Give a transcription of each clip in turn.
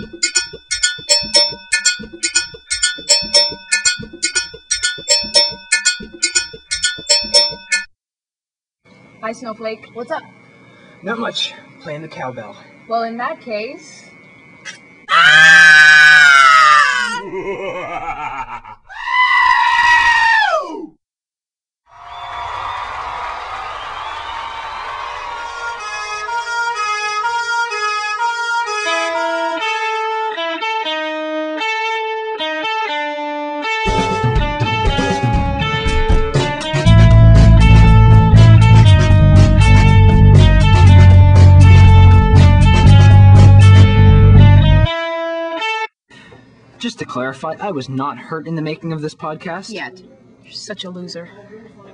Hi, Snowflake. What's up? Not much. Playing the cowbell. Well, in that case... Just to clarify, I was not hurt in the making of this podcast. Yet. You're such a loser.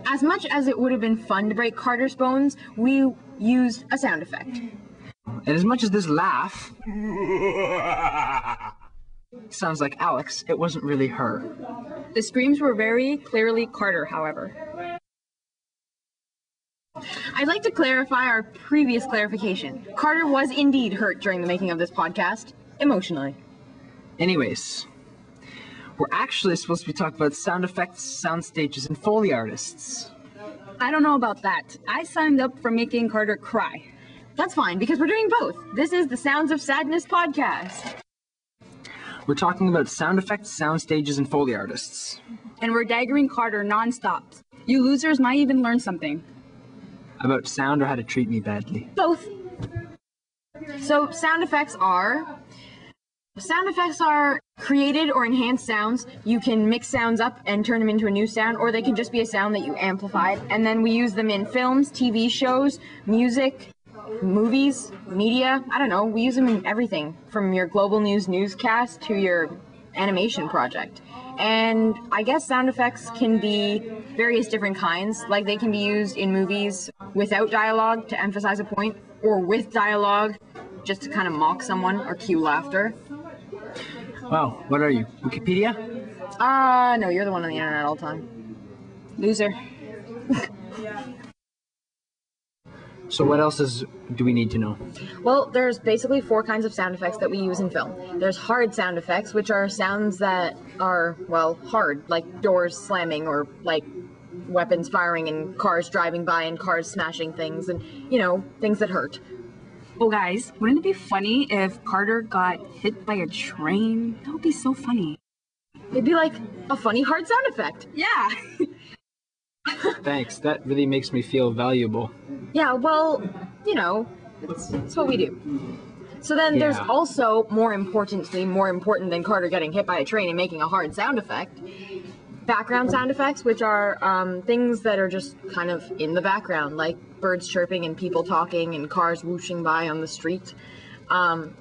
As much as it would have been fun to break Carter's bones, we used a sound effect. And as much as this laugh sounds like Alex, it wasn't really her. The screams were very clearly Carter, however. I'd like to clarify our previous clarification. Carter was indeed hurt during the making of this podcast, emotionally. Anyways, we're actually supposed to be talking about sound effects, sound stages, and Foley artists. I don't know about that. I signed up for making Carter cry. That's fine, because we're doing both. This is the Sounds of Sadness podcast. We're talking about sound effects, sound stages, and Foley artists. And we're daggering Carter non-stop. You losers might even learn something. About sound or how to treat me badly. Both. So, sound effects are created or enhanced sounds. You can mix sounds up and turn them into a new sound, or they can just be a sound that you amplified. And then we use them in films, TV shows, music, movies, media. I don't know. We use them in everything, from your global news newscast to your animation project. And I guess sound effects can be various different kinds. Like, they can be used in movies without dialogue to emphasize a point, or with dialogue just to kind of mock someone or cue laughter. Wow, what are you, Wikipedia? No, you're the one on the internet all the time. Loser. So what else do we need to know? Well, there's basically 4 kinds of sound effects that we use in film. There's hard sound effects, which are sounds that are, well, hard, like doors slamming or like weapons firing and cars driving by and cars smashing things and, you know, things that hurt. Oh guys, wouldn't it be funny if Carter got hit by a train? That would be so funny. It'd be like a funny hard sound effect. Yeah. Thanks, that really makes me feel valuable. Yeah, well, you know, it's what we do. So then there's also, more important than Carter getting hit by a train and making a hard sound effect, background sound effects, which are things that are just kind of in the background, like birds chirping and people talking and cars whooshing by on the street. And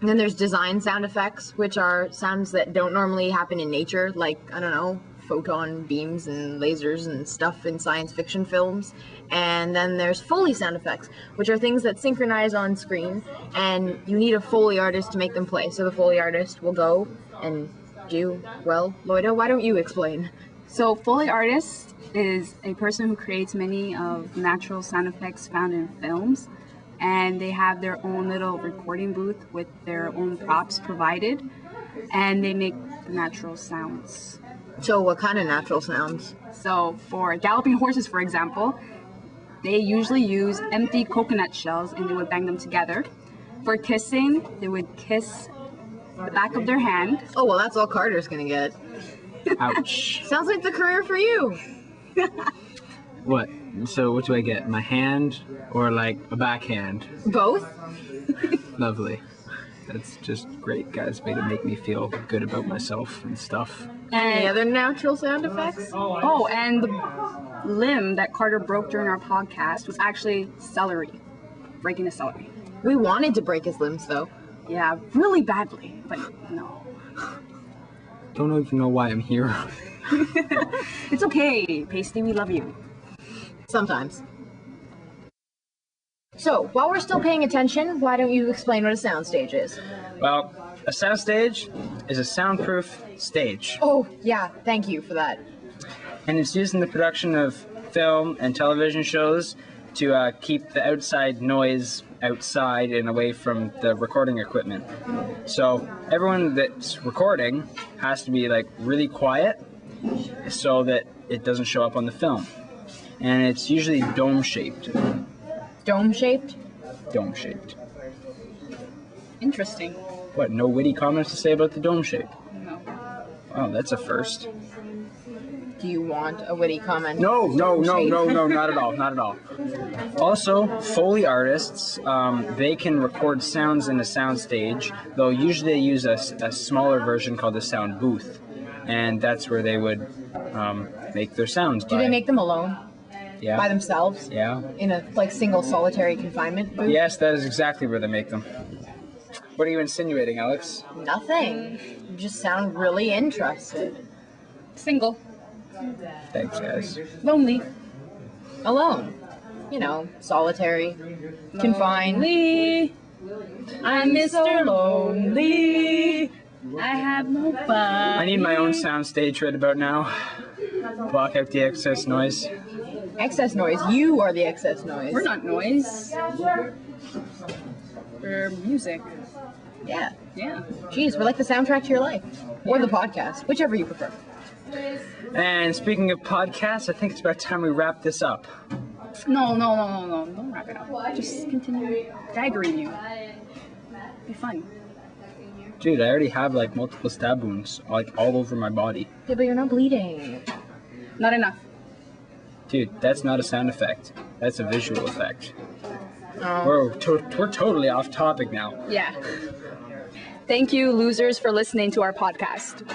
then there's design sound effects, which are sounds that don't normally happen in nature, like, I don't know, photon beams and lasers and stuff in science fiction films. And then there's Foley sound effects, which are things that synchronize on screen, and you need a Foley artist to make them play. So the Foley artist will go and do, well, Loyda, why don't you explain? So Foley artist is a person who creates many of natural sound effects found in films, and they have their own little recording booth with their own props provided, and they make the natural sounds. So what kind of natural sounds? So for galloping horses, for example, they usually use empty coconut shells and they would bang them together. For kissing, they would kiss the back of their hand. Oh, well, that's all Carter's gonna get. Ouch. Sounds like the career for you. What? So what do I get? My hand or like a backhand? Both? Lovely. That's just great, guys. Way to make me feel good about myself and stuff. Any other natural sound effects? Oh, and the limb that Carter broke during our podcast was actually celery. Breaking a celery. We wanted to break his limbs, though. Yeah, really badly, but no. Don't even know why I'm here. It's okay, Pasty, we love you. Sometimes. So, while we're still paying attention, why don't you explain what a soundstage is? Well, a soundstage is a soundproof stage. Oh, yeah, thank you for that. And it's used in the production of film and television shows to keep the outside noise outside and away from the recording equipment. So everyone that's recording has to be like really quiet so that it doesn't show up on the film. And it's usually dome-shaped. Dome-shaped? Dome-shaped. Interesting. What, no witty comments to say about the dome shape? No. Oh, that's a first. Do you want a witty comment? No, not at all, not at all. Also, Foley artists, they can record sounds in a soundstage, though usually they use a smaller version called the sound booth, and that's where they would make their sounds. Do they make them alone? Yeah. By themselves? Yeah. In a like single solitary confinement booth? Yes, that is exactly where they make them. What are you insinuating, Alex? Nothing. You just sound really interested. Single. Thanks, guys. Lonely. Alone. You know, solitary. Confined. Lonely. I'm Mr. Lonely. I have no fun. I need my own soundstage right about now. Block out the excess noise. Excess noise. You are the excess noise. We're not noise. We're music. Yeah. Yeah. Jeez, we're like the soundtrack to your life. Or the podcast. Whichever you prefer. And speaking of podcasts, I think it's about time we wrap this up. No. Don't wrap it up. Just continue daggering you. Be fun. Dude, I already have like multiple stab wounds, like all over my body. Yeah, but you're not bleeding. Not enough. Dude, that's not a sound effect. That's a visual effect. Oh. We're totally off topic now. Yeah. Thank you, losers, for listening to our podcast.